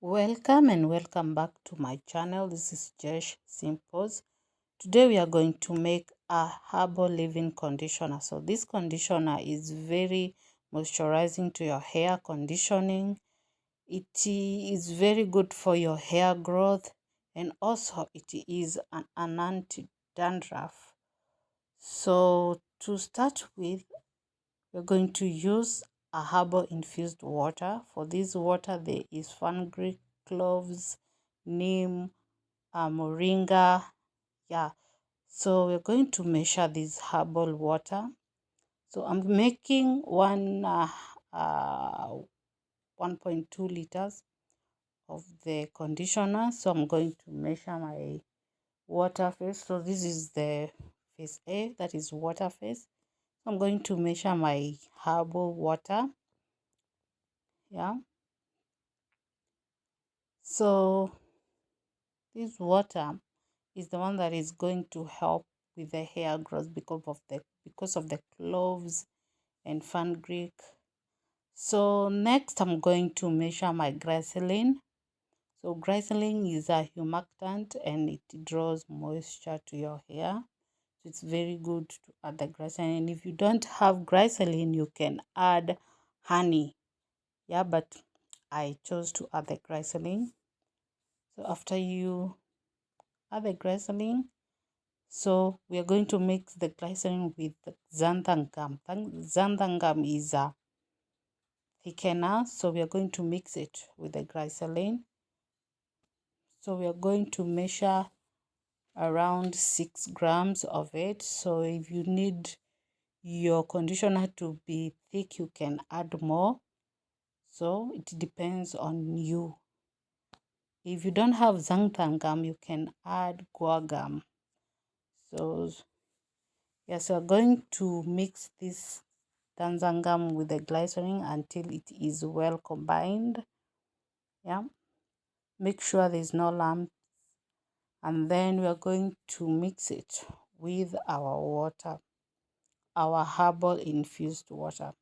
Welcome and welcome back to my channel. This is Jesh Simples. Today we are going to make a herbal leave-in conditioner. So this conditioner is very moisturizing to your hair conditioning. It is very good for your hair growth, and also it is an anti-dandruff. So to start with, we're going to use a herbal infused water. For this water, there is fungreek, cloves, neem, moringa. Yeah, so we're going to measure this herbal water. So I'm making 1.2 liters of the conditioner. So I'm going to measure my water phase. So this is the phase A, that is water phase. I'm going to measure my herbal water. Yeah, so this water is the one that is going to help with the hair growth because of the cloves and fungreek. So next I'm going to measure my glycerin. So glycerin is a humectant and it draws moisture to your hair. So it's very good to add the glycerin. And if you don't have glycerin, you can add honey. Yeah, but I chose to add the glycerin. So after you add the glycerin, so we are going to mix the glycerin with the xantham gum. Xantham gum is a thickener, so we are going to mix it with the glycerin. So we are going to measure around 6 grams of it. So if you need your conditioner to be thick, you can add more. So it depends on you. If you don't have xanthan gum, you can add guar gum. So yes, we're going to mix this xanthan gum with the glycerin until it is well combined. Yeah, make sure there's no lump, and then we're going to mix it with our water, our herbal infused water,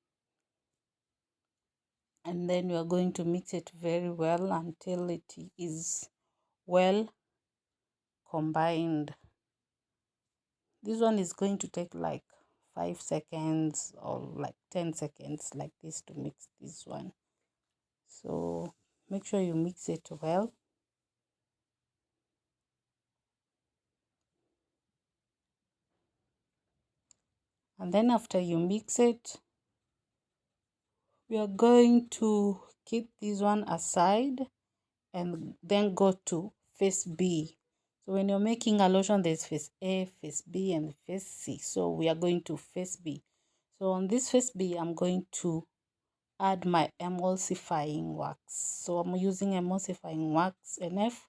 and then we're going to mix it very well until it is well combined. This one is going to take like 5 seconds or like 10 seconds like this to mix this one. So make sure you mix it well. And then after you mix it, we are going to keep this one aside and then go to phase B. So when you're making a lotion, there's phase A, phase B, and phase C. So we are going to phase B. So on this phase B, I'm going to add my emulsifying wax. So I'm using emulsifying wax NF.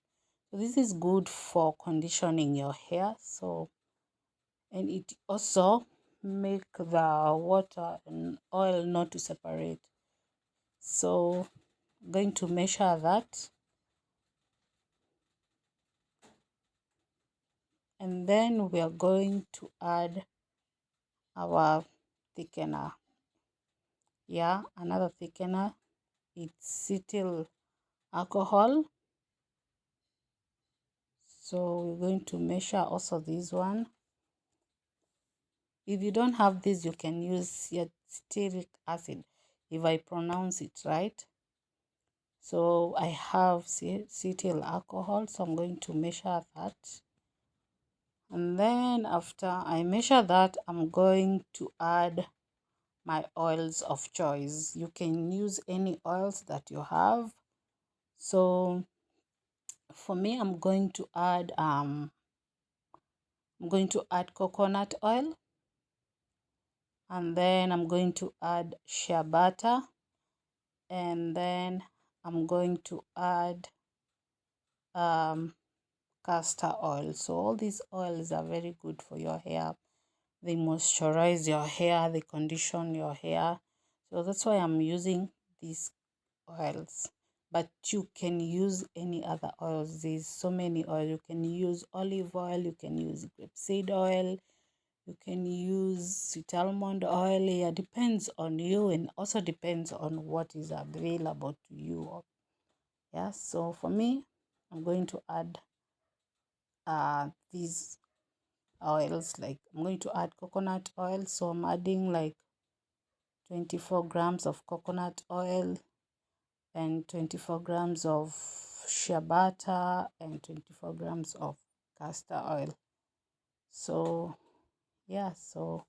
So this is good for conditioning your hair. So, and it also make the water and oil not to separate. So I'm going to measure that, and then we are going to add our thickener. Yeah, another thickener, it's cetyl alcohol. So we're going to measure also this one. If you don't have this, you can use cetyl acid, if I pronounce it right. So I have cetyl alcohol, so I'm going to measure that. And then after I measure that, I'm going to add my oils of choice. You can use any oils that you have. So for me, I'm going to add coconut oil, and then I'm going to add shea butter, and then I'm going to add castor oil. So all these oils are very good for your hair. They moisturize your hair, they condition your hair. So that's why I'm using these oils. But you can use any other oils. There's so many oils. You can use olive oil, you can use grapeseed oil, you can use sweet almond oil. It depends on you, and also depends on what is available to you. Yeah, so for me, I'm going to add these oils. Like, I'm going to add coconut oil, so I'm adding like 24 grams of coconut oil and 24 grams of shea butter and 24 grams of castor oil. So yeah, so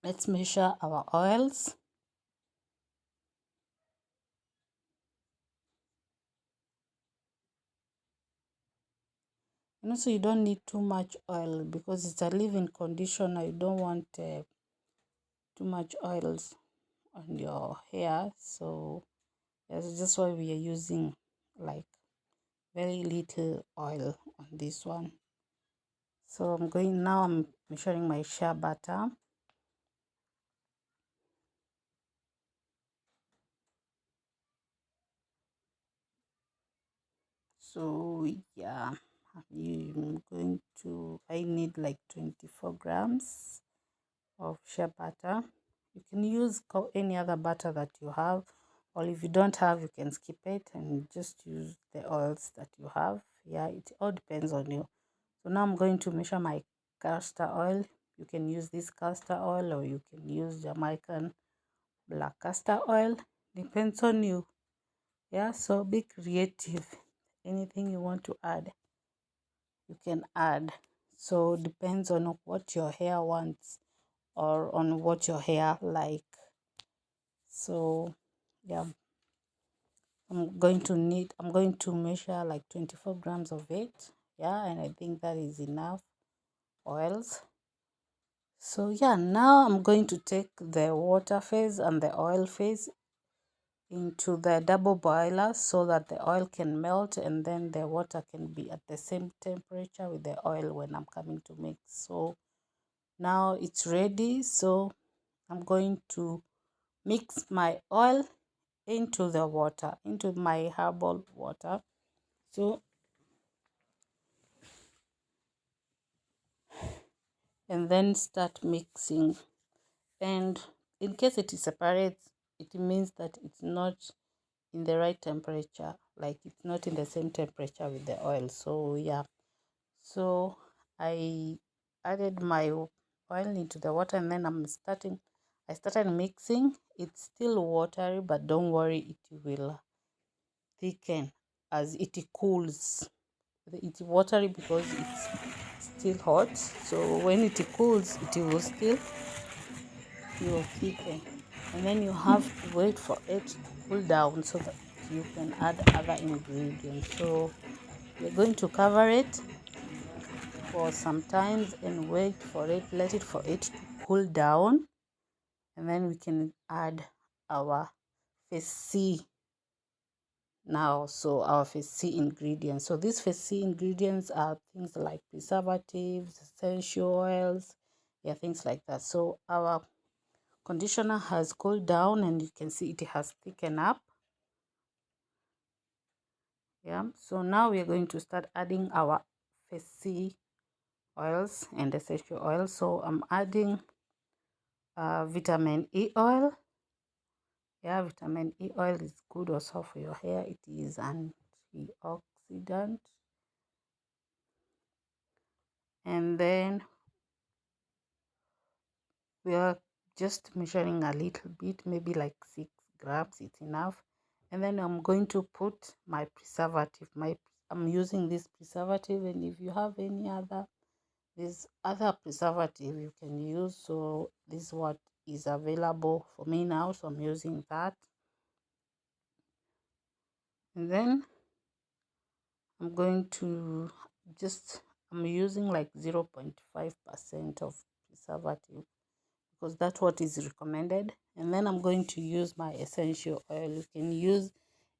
let's measure our oils. And also, you don't need too much oil because it's a leave-in conditioner. You don't want too much oils on your hair. So that's just why we are using like very little oil on this one. So I'm measuring my shea butter. So yeah, I need like 24 grams of shea butter. You can use any other butter that you have, or if you don't have, you can skip it and just use the oils that you have. Yeah, it all depends on you. So now I'm going to measure my castor oil. You can use this castor oil, or you can use Jamaican black castor oil. Depends on you. Yeah, so be creative. Anything you want to add, you can add. So depends on what your hair wants or on what your hair like. So yeah, I'm going to measure like 24 grams of it. Yeah, and I think that is enough oils. So yeah, now I'm going to take the water phase and the oil phase into the double boiler so that the oil can melt and then the water can be at the same temperature with the oil when I'm coming to mix. So now it's ready. So I'm going to mix my oil into the water, into my herbal water. So, and then start mixing. And in case it is separate, it means that it's not in the right temperature, like it's not in the same temperature with the oil. So yeah, so I added my oil into the water, and then I started mixing. It's still watery, but don't worry, it will thicken as it cools. It's watery because it's still hot, so when it cools, it will thicken, and then you have to wait for it to cool down so that you can add other ingredients. So we're going to cover it for some time and wait for it, let it for it to cool down, and then we can add our fizzy now. So our fizzy ingredients. So these fizzy ingredients are things like preservatives, essential oils, yeah, things like that. So our conditioner has cooled down and you can see it has thickened up. Yeah, so now we are going to start adding our fizzy oils and essential oils. So I'm adding vitamin E oil. Yeah, vitamin E oil is good also for your hair. It is antioxidant. And then we are just measuring a little bit, maybe like 6 grams, it's enough. And then I'm going to put my preservative. I'm using this preservative, and if you have any other, this other preservative you can use. So this is what is available for me now, so I'm using that. And then I'm using like 0.5% of preservative because that's what is recommended. And then I'm going to use my essential oil. You can use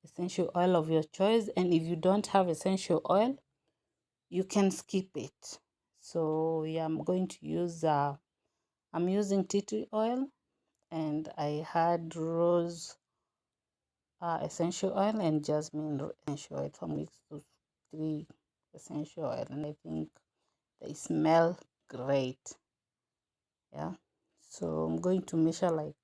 essential oil of your choice, and if you don't have essential oil, you can skip it. So yeah, I'm using tea tree oil, and I had rose essential oil and jasmine essential oil. So I mixed those 3 essential oil, and I think they smell great. Yeah, so I'm going to measure like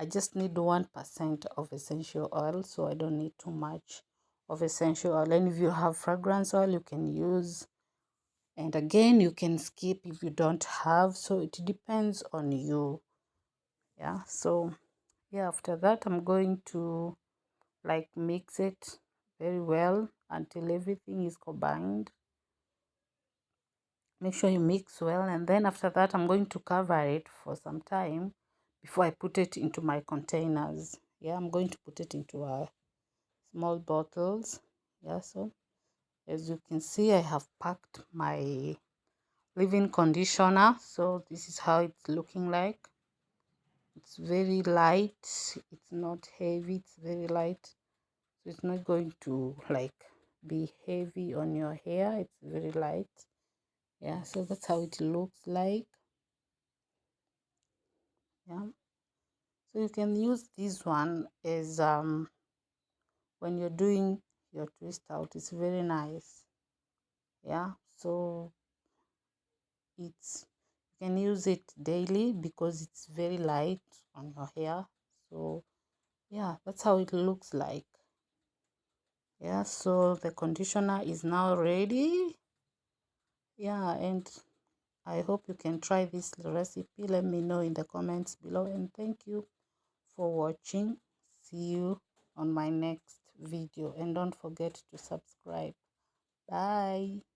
I just need 1% of essential oil, so I don't need too much of essential oil. And if you have fragrance oil, you can use, and again you can skip if you don't have, so it depends on you. Yeah, so yeah, after that I'm going to like mix it very well until everything is combined. Make sure you mix well, and then after that I'm going to cover it for some time before I put it into my containers. Yeah, I'm going to put it into small bottles. Yeah, so as you can see, I have packed my leave-in conditioner. So this is how it's looking like. It's very light, it's not heavy, it's very light, so it's not going to like be heavy on your hair. It's very light. Yeah, so that's how it looks like. Yeah, so you can use this one as when you're doing your twist out. It's very nice. Yeah, so it's, you can use it daily because it's very light on your hair. So yeah, that's how it looks like. Yeah, so the conditioner is now ready. Yeah, and I hope you can try this recipe. Let me know in the comments below, and thank you for watching. See you on my next video, and don't forget to subscribe. Bye.